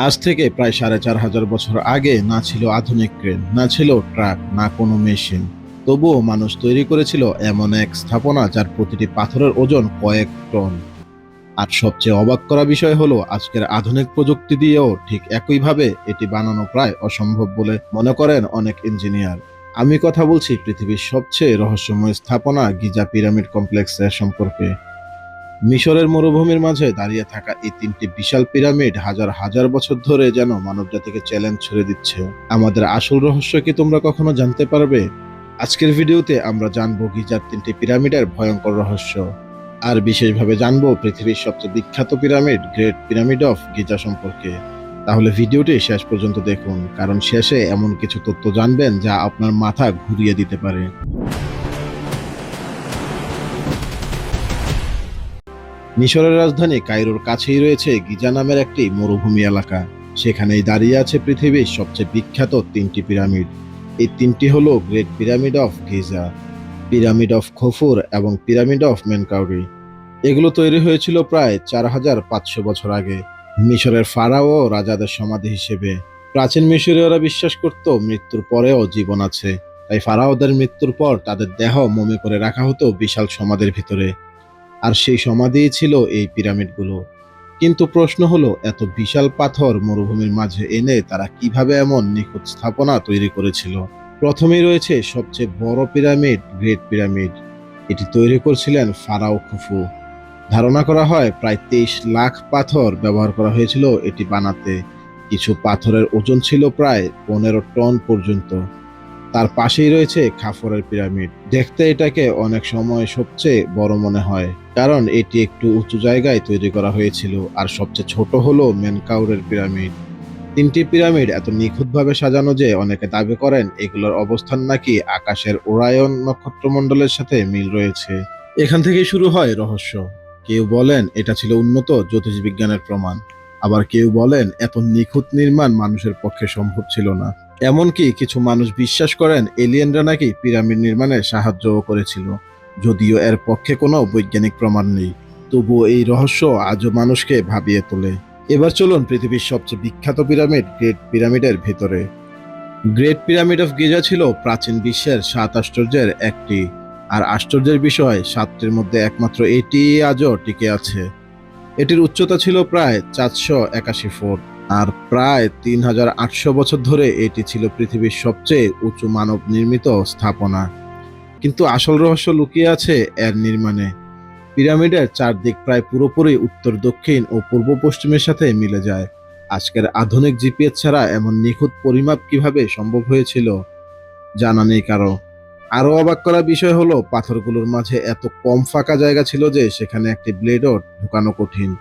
আজ থেকে প্রায় ৪,৫০০ বছর আগে না ছিল আধুনিক ক্রেন, না ছিল ট্রাক, না কোনো মেশিন। তবুও মানুষ তৈরি করেছিল এমন এক স্থাপনা যার প্রতিটি পাথরের ওজন কয়েক টন। আর সবচেয়ে অবাক করা বিষয় হলো আজকের আধুনিক প্রযুক্তি দিয়েও ঠিক একইভাবে এটি বানানো প্রায় অসম্ভব বলে মনে করেন অনেক ইঞ্জিনিয়ার। আমি কথা বলছি পৃথিবীর সবচেয়ে রহস্যময় স্থাপনা গিজা পিরামিড কমপ্লেক্সের সম্পর্কে। মিশরের মরুভূমির মাঝে দাঁড়িয়ে থাকা এই তিনটি বিশাল পিরামিড হাজার হাজার বছর ধরে যেন মানবজাতিকে চ্যালেঞ্জ ছুড়ে দিচ্ছে। আমাদের আসল রহস্য কি তোমরা কখনো জানতে পারবে? আজকের ভিডিওতে আমরা জানবো গিজার তিনটি পিরামিডের ভয়ঙ্কর রহস্য, আর বিশেষভাবে জানবো পৃথিবীর সবচেয়ে বিখ্যাত pyramid great pyramid of Giza সম্পর্কে। তাহলে ভিডিওটি শেষ পর্যন্ত দেখুন, কারণ শেষে এমন কিছু তথ্য জানবেন যা আপনার মাথা ঘুরিয়ে দিতে পারে। মিশরের রাজধানী কায়রোর কাছেই রয়েছে গিজা নামের একটি মরুভূমি এলাকা। সেখানেই দাঁড়িয়ে আছে পৃথিবীর সবচেয়ে বিখ্যাত তিনটি পিরামিড। এই তিনটি হলো great pyramid of Giza, pyramid of খুফুর এবং পিরামিড অফ মেনকাউরি। এগুলো তৈরি হয়েছিল প্রায় ৪,৫০০ বছর আগে, মিশরের ফারাও ও রাজাদের সমাধি হিসেবে। প্রাচীন মিশরীয়রা বিশ্বাস করত মৃত্যুর পরেও জীবন আছে, তাই ফারাওদের মৃত্যুর পর তাদের দেহ মমি করে রাখা হতো বিশাল সমাধির ভিতরে। আর সেই সমাধিই ছিল এই পিরামিডগুলো। কিন্তু প্রশ্ন হলো, এত বিশাল পাথর মরুভূমির মাঝে এনে তারা কিভাবে এমন নিখুঁত স্থাপনা তৈরি করেছিল? প্রথমেই রয়েছে সবচেয়ে বড় পিরামিড, গ্রেট পিরামিড। এটি তৈরি করছিলেন ফারাও খুফু। ধারণা করা হয় প্রায় ২৩ লাখ পাথর ব্যবহার করা হয়েছিল এটি বানাতে। কিছু পাথরের ওজন ছিল প্রায় ১৫ টন পর্যন্ত। তার পাশেই রয়েছে খাফরের পিরামিড। দেখতে এটাকে অনেক সময় সবচেয়ে বড় মনে হয়, কারণ এটি একটু উঁচু জায়গায় তৈরি করা হয়েছিল। আর সবচেয়ে ছোট হলো মেনকাউরের পিরামিড। তিনটি পিরামিড এত নিখুঁতভাবে সাজানো যে অনেকে দাবি করেন এগুলোর অবস্থান নাকি আকাশের ওরায়ন নক্ষত্রমণ্ডলের সাথে মিল রয়েছে। এখান থেকেই শুরু হয় রহস্য। কেউ বলেন এটা ছিল উন্নত জ্যোতিষবিজ্ঞানের প্রমাণ, আবার কেউ বলেন এত নিখুঁত নির্মাণ মানুষের পক্ষে সম্ভব ছিল না। এমনকি কিছু মানুষ বিশ্বাস করেন এলিয়েনরা নাকি পিরামিড নির্মাণে সাহায্যও করেছিল, যদিও এর পক্ষে কোনো বৈজ্ঞানিক প্রমাণ নেই। তবুও এই রহস্য আজও মানুষকে ভাবিয়ে তোলে। এবার চলুন পৃথিবীর সবচেয়ে বিখ্যাত পিরামিড গ্রেট পিরামিডের ভেতরে। গ্রেট পিরামিড অফ গিজা ছিল প্রাচীন বিশ্বের ৭ আশ্চর্যের একটি। আর আশ্চর্যের বিষয়, ৭টির মধ্যে একমাত্র এটি আজও টিকে আছে। এটির উচ্চতা ছিল প্রায় ৪৮১ ফুট, আর প্রায় ৩,৮০০ বছর ধরে এটি ছিল পৃথিবীর সবচেয়ে উঁচু মানব নির্মিত স্থাপনা। কিন্তু আসল রহস্য লুকিয়ে আছে এর নির্মাণে। পিরামিডের চারদিক প্রায় পুরোপুরি উত্তর দক্ষিণ ও পূর্ব পশ্চিমের সাথে মিলে যায়। আজকের আধুনিক জিপিএস ছাড়া এমন নিখুঁত পরিমাপ কিভাবে সম্ভব হয়েছিল জানা নেই কারো। আরো অবাক করা বিষয় হলো পাথরগুলোর মাঝে এত কম ফাঁকা জায়গা ছিল যে সেখানে একটি ব্লেডও ঢুকানো কঠিন।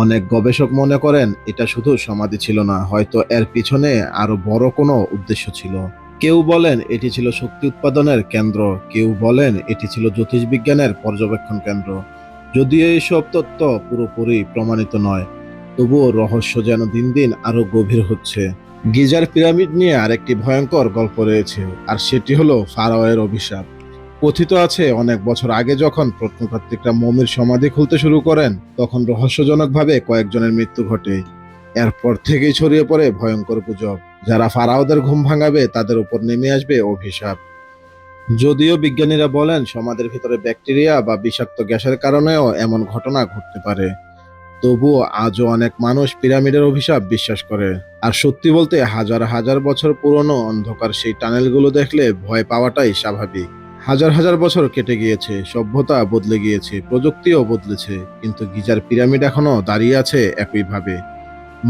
অনেক গবেষক মনে করেন এটা শুধু সমাধি ছিল না, হয়তো এর পিছনে আরো বড় কোনো উদ্দেশ্য ছিল। কেউ বলেন এটি ছিল শক্তি উৎপাদনের কেন্দ্র, কেউ বলেন এটি ছিল জ্যোতিষবিজ্ঞানের পর্যবেক্ষণ কেন্দ্র। যদিও এইসব তত্ত্ব পুরোপুরি প্রমাণিত নয়, তবুও রহস্য যেন দিন দিন আরো গভীর হচ্ছে। গিজার পিরামিড নিয়ে আরেকটি ভয়ঙ্কর গল্প রয়েছে, আর সেটি হলো ফারাওয়ের অভিশাপ। কথিত আছে অনেক বছর আগে যখন প্রত্নতাত্ত্বিকরা মমির সমাধি খুলতে শুরু করেন, তখন রহস্যজনকভাবে কয়েকজনের মৃত্যু ঘটে। এরপর থেকেই ছড়িয়ে পড়ে ভয়ঙ্কর গুজব, যারা ফারাওদের ঘুম ভাঙাবে তাদের উপর নেমে আসবে অভিশাপ। যদিও বিজ্ঞানীরা বলেন সমাধির ভিতরে ব্যাকটেরিয়া বা বিষাক্ত গ্যাসের কারণেও এমন ঘটনা ঘটতে পারে, তবুও আজও অনেক মানুষ পিরামিডের অভিশাপ বিশ্বাস করে। আর সত্যি বলতে হাজার হাজার বছর পুরনো অন্ধকার সেই টানেলগুলো দেখলে ভয় পাওয়াটাই স্বাভাবিক। হাজার হাজার বছর কেটে গিয়েছে, সভ্যতা বদলে গিয়েছে, প্রযুক্তিও বদলেছে, কিন্তু গিজার পিরামিড এখনো দাঁড়িয়ে আছে একইভাবে।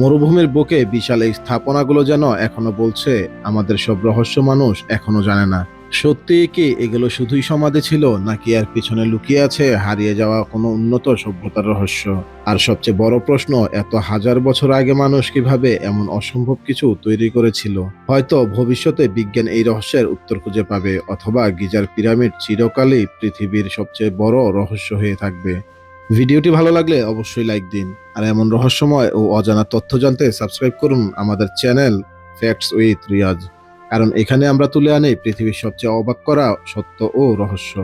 মরুভূমির বুকে বিশাল এই স্থাপনাগুলো যেন এখনো বলছে আমাদের সব রহস্য মানুষ এখনো জানে না। সত্যিই কি এগুলো শুধুই সমাধি ছিল, নাকি এর পিছনে লুকিয়ে আছে হারিয়ে যাওয়া কোনো উন্নত সভ্যতার রহস্য? আর সবচেয়ে বড় প্রশ্ন, এত হাজার বছর আগে মানুষ কিভাবে এমন অসম্ভব কিছু তৈরি করেছিল? হয়তো ভবিষ্যতে বিজ্ঞান এই রহস্যের উত্তর খুঁজে পাবে, অথবা গিজার পিরামিড চিরকালই পৃথিবীর সবচেয়ে বড় রহস্য হয়ে থাকবে। ভিডিওটি ভালো লাগলে অবশ্যই লাইক দিন, আর এমন রহস্যময় ও অজানা তথ্য জানতে সাবস্ক্রাইব করুন আমাদের চ্যানেল ফ্যাক্টস উইথ রিয়াজ, কারণ এখানে আমরা তুলে আনি পৃথিবীর সবচেয়ে অবাক করা সত্য ও রহস্য।